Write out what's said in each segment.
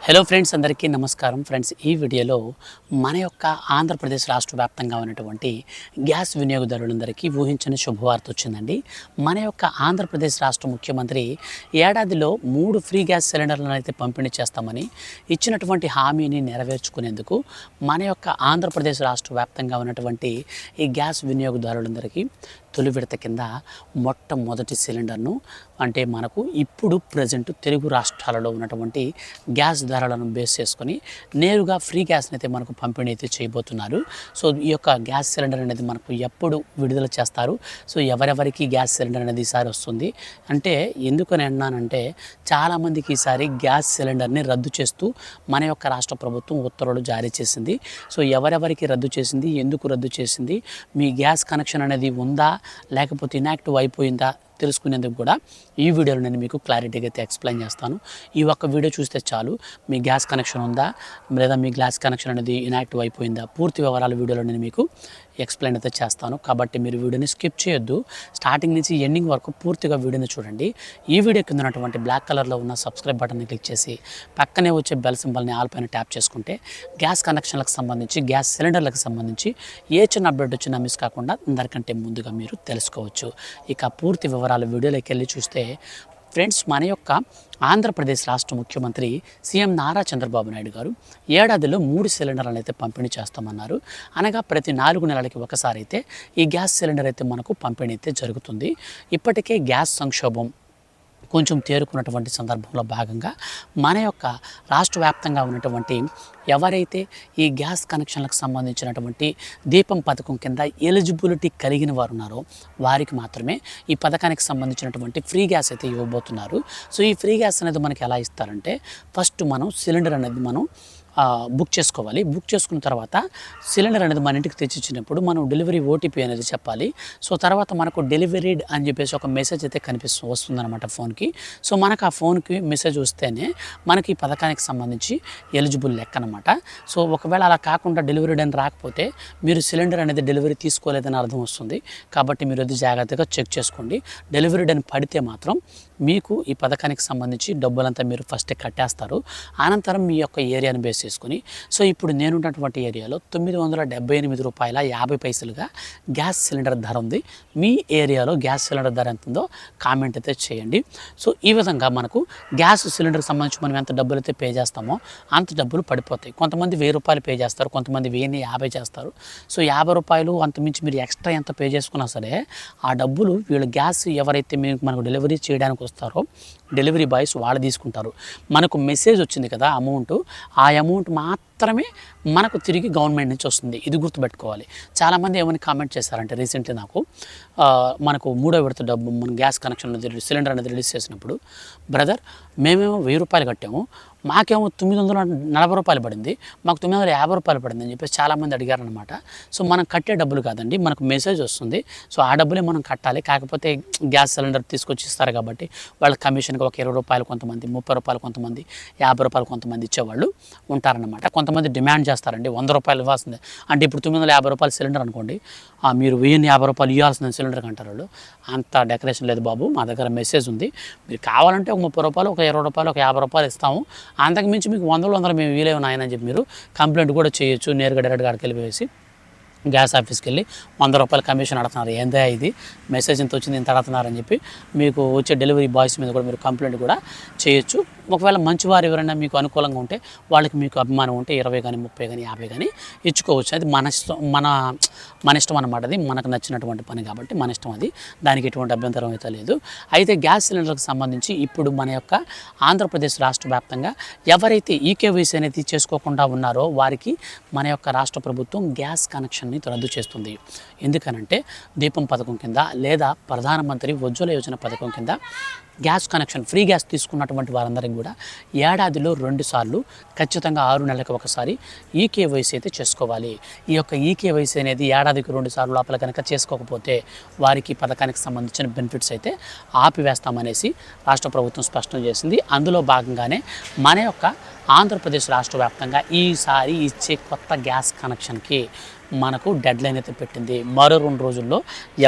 Hello friends, అందరికీ నమస్కారం. Friends, ఈ వీడియోలో మన యొక్క ఆంధ్రప్రదేశ్ రాష్ట్ర వ్యాప్తంగా ఉన్నటువంటి గ్యాస్ వినియోగదారులందరికీ ఊహించని శుభవార్త వచ్చిందండి. మన యొక్క ఆంధ్రప్రదేశ్ రాష్ట్ర ముఖ్యమంత్రి ఏడాదిలో 3 ఫ్రీ గ్యాస్ సిలిండర్లను అయితే పంపిణీ చేస్తామని ఇచ్చినటువంటి హామీని నెరవేర్చుకునేందుకు మన యొక్క ఆంధ్రప్రదేశ్ రాష్ట్ర వ్యాప్తంగా ఉన్నటువంటి ఈ గ్యాస్ వినియోగదారులందరికీ తొలి విడత కింద మొట్టమొదటి సిలిండర్ను అంటే మనకు ఇప్పుడు ప్రజెంట్ తెలుగు రాష్ట్రాలలో ఉన్నటువంటి గ్యాస్ ధరలను బేస్ చేసుకొని నేరుగా ఫ్రీ గ్యాస్ని అయితే మనకు పంపిణీ అయితే చేయబోతున్నారు. సో ఈ యొక్క గ్యాస్ సిలిండర్ అనేది మనకు ఎప్పుడు విడుదల చేస్తారు, సో ఎవరెవరికి గ్యాస్ సిలిండర్ అనేది ఈసారి వస్తుంది అంటే ఎందుకని అన్నానంటే, చాలామందికి ఈసారి గ్యాస్ సిలిండర్ని రద్దు చేస్తూ మన యొక్క రాష్ట్ర ప్రభుత్వం ఉత్తర్వులు జారీ చేసింది. సో ఎవరెవరికి రద్దు చేసింది, ఎందుకు రద్దు చేసింది, మీ గ్యాస్ కనెక్షన్ అనేది ఉందా లేకపోతే ఇన్యాక్టివ్ అయిపోయిందా తెలుసుకునేందుకు కూడా ఈ వీడియోలో నేను మీకు క్లారిటీగా అయితే ఎక్స్ప్లెయిన్ చేస్తాను. ఈ ఒక్క వీడియో చూస్తే చాలు, మీ గ్యాస్ కనెక్షన్ ఉందా లేదా మీ గ్యాస్ కనెక్షన్ అనేది ఇన్యాక్టివ్ అయిపోయిందా పూర్తి వివరాలు వీడియోలో నేను మీకు ఎక్స్ప్లెయిన్ అయితే చేస్తాను. కాబట్టి మీరు వీడియోని స్కిప్ చేయొద్దు, స్టార్టింగ్ నుంచి ఎండింగ్ వరకు పూర్తిగా వీడియోని చూడండి. ఈ వీడియో కింద ఉన్నటువంటి బ్లాక్ కలర్లో ఉన్న సబ్స్క్రైబ్ బటన్ని క్లిక్ చేసి పక్కనే వచ్చే బెల్ సింబల్ని ఆల్ పైన ట్యాప్ చేసుకుంటే గ్యాస్ కనెక్షన్లకు సంబంధించి, గ్యాస్ సిలిండర్లకు సంబంధించి ఏ చిన్న అప్డేట్ వచ్చినా మిస్ కాకుండా అందరికంటే ముందుగా మీరు తెలుసుకోవచ్చు. ఇక పూర్తి వివరాలు వీడియోలోకి వెళ్ళి చూస్తే ఫ్రెండ్స్, మన యొక్క ఆంధ్రప్రదేశ్ రాష్ట్ర ముఖ్యమంత్రి సీఎం నారా చంద్రబాబు నాయుడు గారు ఏడాదిలో 3 సిలిండర్లను అయితే పంపిణీ చేస్తామన్నారు. అనగా ప్రతి 4 నెలలకి ఒకసారి అయితే ఈ గ్యాస్ సిలిండర్ అయితే మనకు పంపిణీ అయితే జరుగుతుంది. ఇప్పటికే గ్యాస్ సంక్షోభం కొంచెం తేరుకున్నటువంటి సందర్భంలో భాగంగా మన యొక్క రాష్ట్ర వ్యాప్తంగా ఉన్నటువంటి ఎవరైతే ఈ గ్యాస్ కనెక్షన్లకు సంబంధించినటువంటి దీపం పథకం కింద ఎలిజిబిలిటీ కలిగిన వారు ఉన్నారో వారికి మాత్రమే ఈ పథకానికి సంబంధించినటువంటి ఫ్రీ గ్యాస్ అయితే ఇవ్వబోతున్నారు. సో ఈ ఫ్రీ గ్యాస్ అనేది మనకి ఎలా ఇస్తారంటే, ఫస్ట్ మనం సిలిండర్ అనేది మనం బుక్ చేసుకోవాలి. బుక్ చేసుకున్న తర్వాత సిలిండర్ అనేది మన ఇంటికి తెచ్చిచ్చినప్పుడు మనం డెలివరీ ఓటీపీ అనేది చెప్పాలి. సో తర్వాత మనకు డెలివరీడ్ అని చెప్పేసి ఒక మెసేజ్ అయితే వస్తుందన్నమాట ఫోన్కి. సో మనకు ఆ ఫోన్కి మెసేజ్ వస్తేనే మనకి ఈ పథకానికి సంబంధించి ఎలిజిబుల్ లెక్క అనమాట. సో ఒకవేళ అలా కాకుండా డెలివరీడ్ అని రాకపోతే మీరు సిలిండర్ అనేది డెలివరీ తీసుకోలేదని అర్థం వస్తుంది. కాబట్టి మీరు అది జాగ్రత్తగా చెక్ చేసుకోండి. డెలివరీడ్ అని పడితే మాత్రం మీకు ఈ పథకానికి సంబంధించి డబ్బులంతా మీరు ఫస్ట్ కట్టేస్తారు. అనంతరం మీ యొక్క ఏరియాని బేస్ చేసుకుని, సో ఇప్పుడు నేనున్నటువంటి ఏరియాలో 978 రూపాయల 50 పైసలుగా గ్యాస్ సిలిండర్ ధర ఉంది. మీ ఏరియాలో గ్యాస్ సిలిండర్ ధర ఎంత ఉందో కామెంట్ అయితే చేయండి. సో ఈ విధంగా మనకు గ్యాస్ సిలిండర్కి సంబంధించి మనం ఎంత డబ్బులు అయితే పే చేస్తామో అంత డబ్బులు పడిపోతాయి. కొంతమంది 1000 రూపాయలు పే చేస్తారు, కొంతమంది 1050 చేస్తారు. సో 50 రూపాయలు అంతమించి మీరు ఎక్స్ట్రా ఎంత పే చేసుకున్నా సరే ఆ డబ్బులు వీళ్ళు గ్యాస్ ఎవరైతే మనకు డెలివరీ చేయడానికి వస్తారో డెలివరీ బాయ్స్ వాళ్ళు తీసుకుంటారు. మనకు మెసేజ్ వచ్చింది కదా అమౌంట్, ఆ అమౌంట్ మాత్రమే మనకు తిరిగి గవర్నమెంట్ నుంచి వస్తుంది. ఇది గుర్తుపెట్టుకోవాలి. చాలామంది ఏమని కామెంట్ చేశారంటే, రీసెంట్లీ నాకు మనకు 3వ విడత డబ్బు మన గ్యాస్ కనెక్షన్ సిలిండర్ అనేది రిలీజ్ చేసినప్పుడు, బ్రదర్ మేమేమో 1000 రూపాయలు కట్టాము, మాకేమో 940 రూపాయలు పడింది, మాకు 950 రూపాయలు పడింది అని చెప్పేసి చాలామంది అడిగారనమాట. సో మనం కట్టే డబ్బులు కాదండి, మనకు మెసేజ్ వస్తుంది. సో ఆ డబ్బులే మనం కట్టాలి. కాకపోతే గ్యాస్ సిలిండర్ తీసుకొచ్చి ఇస్తారు కాబట్టి వాళ్ళ కమిషన్కి ఒక 20 రూపాయలు కొంతమంది, 30 రూపాయలు కొంతమంది, 50 రూపాయలు కొంతమంది ఇచ్చేవాళ్ళు ఉంటారనమాట. కొంతమంది డిమాండ్ చేస్తారండి 100 రూపాయలు ఇవ్వాల్సిందే. అంటే ఇప్పుడు 950 రూపాయలు సిలిండర్ అనుకోండి, మీరు 1050 రూపాయలు ఇవ్వాల్సిందే సిలిండర్కి అంటారు వాళ్ళు. అంత డెకరేషన్ లేదు బాబు, మా దగ్గర మెసేజ్ ఉంది, మీరు కావాలంటే ఒక 30 రూపాయలు, ఒక 20 రూపాయలు, ఒక 50 రూపాయలు ఇస్తాము, అంతకుమించి మీకు 100 మేము వీలేవు నాయన అని చెప్పి మీరు కంప్లైంట్ కూడా చేయొచ్చు. నేరుగా డైరెక్ట్గా అక్కడికి వెళ్ళిపోయేసి గ్యాస్ ఆఫీస్కి వెళ్ళి 100 రూపాయల కమిషన్ అడుగుతున్నారు, ఏందా ఇది మెసేజ్ ఎంత వచ్చింది ఇంత అడుగుతున్నారని చెప్పి మీకు వచ్చే డెలివరీ బాయ్స్ మీద కూడా మీరు కంప్లైంట్ కూడా చేయొచ్చు. ఒకవేళ మంచివారు ఎవరైనా మీకు అనుకూలంగా ఉంటే, వాళ్ళకి మీకు అభిమానం ఉంటే 20 కానీ 30 కానీ 50 కానీ ఇచ్చుకోవచ్చు. అది మన ఇష్టం అన్నమాట. అది మనకు నచ్చినటువంటి పని కాబట్టి మన ఇష్టం అది, దానికి ఎటువంటి అభ్యంతరం అయితే లేదు. అయితే గ్యాస్ సిలిండర్కి సంబంధించి ఇప్పుడు మన యొక్క ఆంధ్రప్రదేశ్ రాష్ట్ర వ్యాప్తంగా ఎవరైతే ఈకేవైసీ అనేది చేసుకోకుండా ఉన్నారో వారికి మన యొక్క రాష్ట్ర ప్రభుత్వం గ్యాస్ కనెక్షన్ రద్దు చేస్తుంది. ఎందుకనంటే దీపం పథకం కింద లేదా ప్రధానమంత్రి ఉజ్వల యోజన పథకం కింద గ్యాస్ కనెక్షన్ ఫ్రీ గ్యాస్ తీసుకున్నటువంటి వారందరికీ కూడా ఏడాదిలో 2 సార్లు ఖచ్చితంగా 6 నెలలకు ఒకసారి ఈకేవైసీ అయితే చేసుకోవాలి. ఈ యొక్క ఈకేవైసీ అనేది ఏడాదికి 2 సార్లు లోపల కనుక చేసుకోకపోతే వారికి పథకానికి సంబంధించిన బెనిఫిట్స్ అయితే ఆపివేస్తామనేసి రాష్ట్ర ప్రభుత్వం స్పష్టం చేసింది. అందులో భాగంగానే మన యొక్క ఆంధ్రప్రదేశ్ రాష్ట్ర వ్యాప్తంగా ఈసారి ఇచ్చే కొత్త గ్యాస్ కనెక్షన్కి మనకు డెడ్ లైన్ అయితే పెట్టింది. మరో 2 రోజుల్లో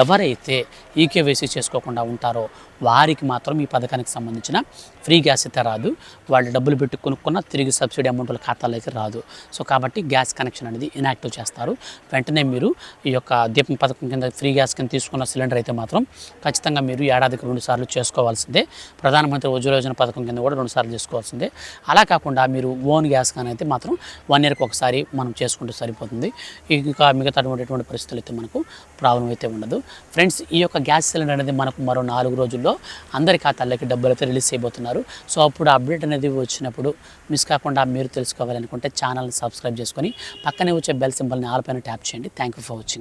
ఎవరైతే ఈకేవైసీ చేసుకోకుండా ఉంటారో వారికి మాత్రం ఈ పథకానికి సంబంధించిన ఫ్రీ గ్యాస్ అయితే రాదు. వాళ్ళు డబ్బులు పెట్టి కొనుక్కున్న తిరిగి సబ్సిడీ అమౌంట్ వాళ్ళ ఖాతాలోకి రాదు. సో కాబట్టి గ్యాస్ కనెక్షన్ అనేది ఇన్యాక్టివ్ చేస్తారు. వెంటనే మీరు ఈ యొక్క దీపం పథకం కింద ఫ్రీ గ్యాస్ కింద తీసుకున్న సిలిండర్ అయితే మాత్రం ఖచ్చితంగా మీరు ఏడాదికి 2 సార్లు చేసుకోవాల్సిందే. ప్రధానమంత్రి ఉజ్వల యోజన పథకం కింద కూడా 2 సార్లు చేసుకోవాల్సిందే. అలా కాకుండా మీరు ఓన్ గ్యాస్ కానీ అయితే మాత్రం 1 ఇయర్కి ఒకసారి మనం చేసుకుంటే సరిపోతుంది. ఇంకా మిగతాటువంటి పరిస్థితులు అయితే మనకు ప్రాబ్లం అయితే ఉండదు. ఫ్రెండ్స్, ఈ యొక్క గ్యాస్ సిలిండర్ అనేది మనకు మరో 4 రోజుల్లో అందరి ఖాతాల్లోకి డబ్బులు అయితే రిలీజ్ చేయబోతున్నారు. సో అప్పుడు అప్డేట్ అనేది వచ్చినప్పుడు మిస్ కాకుండా మీరు తెలుసుకోవాలనుకుంటే ఛానల్ని సబ్స్క్రైబ్ చేసుకొని పక్కనే వచ్చే బెల్ సింబల్ని ఆల్ పైన ట్యాప్ చేయండి. Thank you for watching.